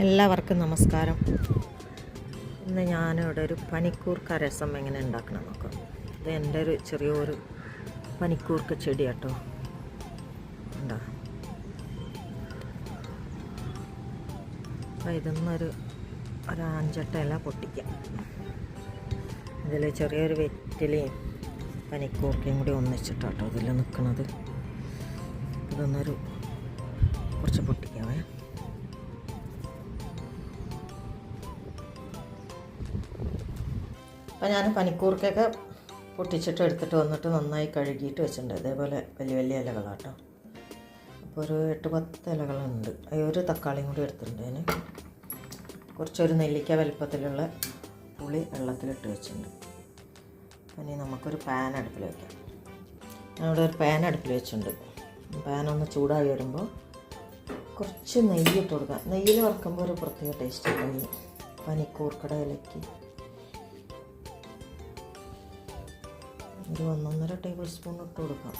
എല്ലാവർക്കും നമസ്കാരം. ഇന്ന് ഞാനിവിടെ ഒരു പനിക്കൂർക്ക രസം എങ്ങനെ ഉണ്ടാക്കണം നോക്കാം. ഇത് എൻ്റെ ഒരു ചെറിയൊരു പനിക്കൂർക്ക ചെടി കേട്ടോ. ഉണ്ടോ? അപ്പോൾ ഇതൊന്നൊരു 5-8 ഇല പൊട്ടിക്കാം. ഇതിൽ ചെറിയൊരു വെറ്റിലയും പനിക്കൂർക്കയും കൂടി ഒന്നിച്ചിട്ടാട്ടോ ഇതിൽ നിൽക്കുന്നത്. ഇതൊന്നൊരു കുറച്ച് പൊട്ടിക്കാവേ. അപ്പോൾ ഞാൻ പനിക്കൂർക്കൊക്കെ പൊട്ടിച്ചിട്ട് എടുത്തിട്ട് വന്നിട്ട് നന്നായി കഴുകിയിട്ട് വെച്ചിട്ടുണ്ട്. ഇതേപോലെ വലിയ വലിയ ഇലകളാട്ടോ. അപ്പോൾ ഒരു 8-10 ഇലകളുണ്ട്. ഒരു തക്കാളിയും കൂടി എടുത്തിട്ടുണ്ട്. അതിന് കുറച്ചൊരു നെല്ലിക്ക വലുപ്പത്തിലുള്ള പുളി വെള്ളത്തിലിട്ട് വെച്ചിട്ടുണ്ട്. ഇനി നമുക്കൊരു പാൻ അടുപ്പിൽ വയ്ക്കാം. ഞാനിവിടെ ഒരു പാൻ അടുപ്പിൽ വെച്ചിട്ടുണ്ട്. പാനൊന്ന് ചൂടായി വരുമ്പോൾ കുറച്ച് നെയ്യ് ഇട്ട് കൊടുക്കാം. നെയ്യിൽ വറുക്കുമ്പോൾ ഒരു പ്രത്യേക ടേസ്റ്റ് നെയ്യ്. പനിക്കൂർക്കയുടെ ഇലയ്ക്ക് ഒരു 1-1.5 ടേബിൾ സ്പൂൺ ഇട്ട് കൊടുക്കാം.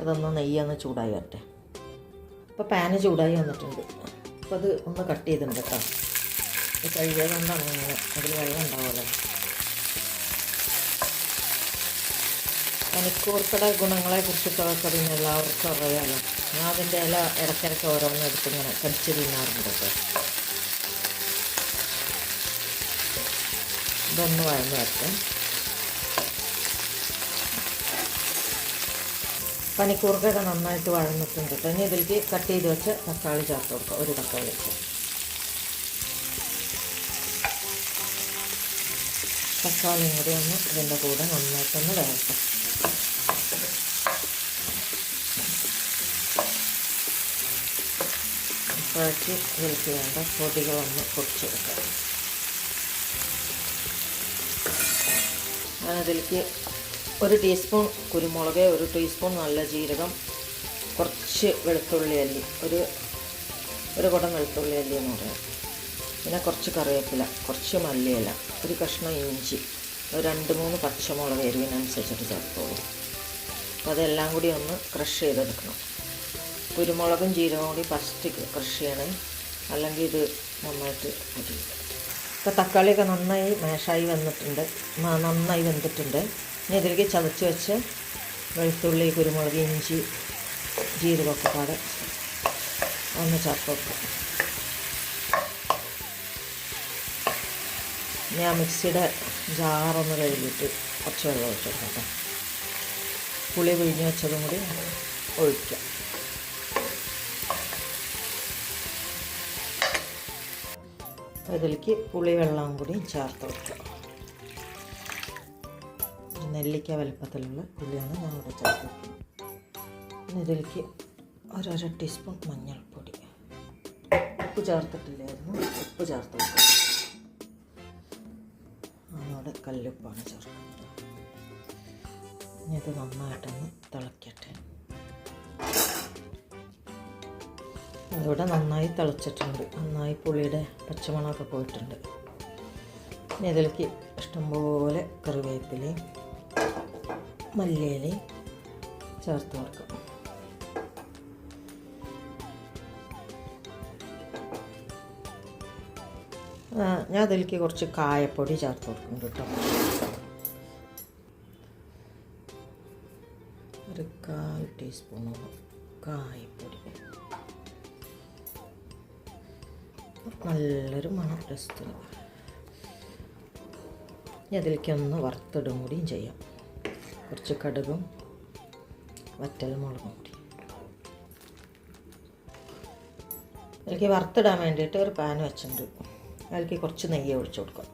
അതൊന്ന് നെയ്യൊന്ന് ചൂടായി വരട്ടെ. അപ്പോൾ പാന് ചൂടായി വന്നിട്ടുണ്ട്. അപ്പോൾ അത് ഒന്ന് കട്ട് ചെയ്തിട്ടുണ്ട് കേട്ടോ. ഇത് കഴുകിയത് കൊണ്ടാണ് ഇങ്ങനെ, അതിൽ വെള്ളം ഉണ്ടാവുമല്ലോ. പനിക്കൂർക്കയുടെ ഗുണങ്ങളെക്കുറിച്ചിട്ടൊക്കെ പിന്നെ എല്ലാവർക്കും അറിയാമല്ലോ. ഞാൻ അതിൻ്റെ ഇല ഇടയ്ക്കിടയ്ക്ക് ഓരോന്നും എടുത്തിങ്ങനെ കടിച്ച് തിന്നാറുണ്ട് കേട്ടോ. ഇതൊന്ന് വഴന്ന് വരട്ടെ. പനിക്കൂർക്കൊക്കെ നന്നായിട്ട് വഴന്നിട്ടുണ്ട് കേട്ടോ. ഇനി ഇതിലേക്ക് കട്ട് ചെയ്ത് വെച്ച് തക്കാളി ചേർത്ത് കൊടുക്കുക. ഒരു തക്കാളി വെച്ച് തക്കാളിയും കൂടി ഒന്ന് ഇതിൻ്റെ കൂടെ നന്നായിട്ടൊന്ന് വേവട്ടെ. ഇപ്പോഴേക്ക് ഇതിലേക്ക് വേണ്ട പൊടികളൊന്ന് പൊടിച്ചെടുക്കാം. ഞാനതിലേക്ക് 1 ടീസ്പൂൺ കുരുമുളക്, 1 ടീസ്പൂൺ നല്ല ജീരകം, കുറച്ച് വെളുത്തുള്ളി അല്ലി, ഒരു കുടം വെളുത്തുള്ളി അല്ലി എന്ന് പറയാം. പിന്നെ കുറച്ച് കറിവേപ്പില, കുറച്ച് മല്ലിയില, ഒരു കഷ്ണം ഇഞ്ചി, 2-3 പച്ചമുളക് എരിവിനനുസരിച്ചിട്ട് ചേർത്തോളൂ. അപ്പോൾ അതെല്ലാം കൂടി ഒന്ന് ക്രഷ് ചെയ്തെടുക്കണം. കുരുമുളകും ജീരകവും കൂടി ഫസ്റ്റ് ക്രഷ് ചെയ്യണം, അല്ലെങ്കിൽ ഇത് നന്നായിട്ട് പൊടിയും. ഇപ്പോൾ തക്കാളിയൊക്കെ നന്നായി മാഷായി വന്നിട്ടുണ്ട്, നന്നായി വെന്തിട്ടുണ്ട്. ഇനി ഇതിലേക്ക് ചതച്ച് വെച്ച് വെളുത്തുള്ളി, കുരുമുളക്, ഇഞ്ചി, ജീരകമൊക്കെ പാടെ ഒന്ന് ചേർത്ത് വെക്കും. ഇനി ആ മിക്സിയുടെ ജാറൊന്ന് കഴുകിയിട്ട് കുറച്ച് വെള്ളം ഒഴിച്ച് കൊടുക്കാം. പുളി പിഴിഞ്ഞ് വെച്ചതും കൂടി ഒഴിക്കാം. ഇതിലേക്ക് പുളി വെള്ളം കൂടി ചേർത്ത് വെക്കുക. നെല്ലിക്ക വലുപ്പത്തിലുള്ള പുളിയാണ് ഞാനിവിടെ ചേർത്ത് വെക്കുന്നത്. പിന്നെ ഇതിലേക്ക് 1/2 ടീസ്പൂൺ മഞ്ഞൾപ്പൊടി. ഉപ്പ് ചേർത്തിട്ടില്ലായിരുന്നു, ഉപ്പ് ചേർത്ത് വെക്കുക. അതിനോട് കല്ലുപ്പാണ് ചേർക്കുന്നത്. ഇനി ഇത് നന്നായിട്ടൊന്ന് തിളയ്ക്കട്ടെ. അതിവിടെ നന്നായി തിളച്ചിട്ടുണ്ട്. നന്നായി പുളിയുടെ പച്ചമണമൊക്കെ പോയിട്ടുണ്ട്. ഇനി ഇതിലേക്ക് ഇഷ്ടംപോലെ കറിവേപ്പിലയും മല്ലിയിലയും ചേർത്ത് കൊടുക്കും. ഞാൻ അതിലേക്ക് കുറച്ച് കായപ്പൊടി ചേർത്ത് കൊടുക്കുന്നുണ്ട് കേട്ടോ. ഒരു 1/4 ടീസ്പൂണോളം കായപ്പൊടി. നല്ലൊരു മണം രസത്തിന്. ഇനി അതിലേക്കൊന്ന് വറുത്തിടും കൂടിയും ചെയ്യാം. കുറച്ച് കടുകും വറ്റൽ മുളകും കൂടി. അതിലേക്ക് വറുത്തിടാൻ വേണ്ടിയിട്ട് ഒരു പാൻ വെച്ചിട്ടുണ്ട്. അതിലേക്ക് കുറച്ച് നെയ്യ് ഒഴിച്ച് കൊടുക്കാം.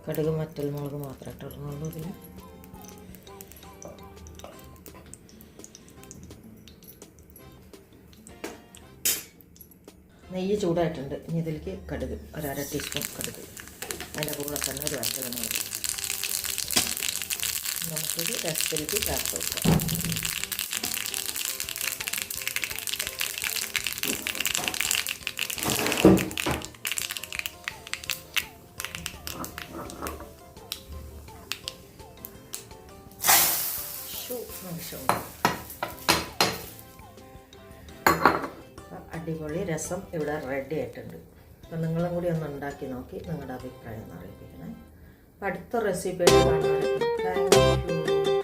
കടുകും വറ്റൽ മുളക് മാത്രമേ ഇട്ടിടുന്നുള്ളൂ ഇതിൽ. നെയ്യ് ചൂടായിട്ടുണ്ട്. ഇനി ഇതിലേക്ക് കടുക് 1/2 ടീസ്പൂൺ കടുക്, അതിൻ്റെ കൂടെ തന്നെ ഒരു വറ്റൽ മുളക്. നമുക്കിത് രസത്തിലേക്ക് ചേർത്ത് വെക്കാം. അടിപൊളി രസം ഇവിടെ റെഡി ആയിട്ടുണ്ട്. അപ്പം നിങ്ങളും കൂടി ഒന്ന് ഉണ്ടാക്കി നോക്കി നിങ്ങളുടെ അഭിപ്രായം ഒന്ന് അറിയിപ്പിക്കണേ. അപ്പം അടുത്ത റെസിപ്പി കാണുന്നവരെ താങ്ക് യു.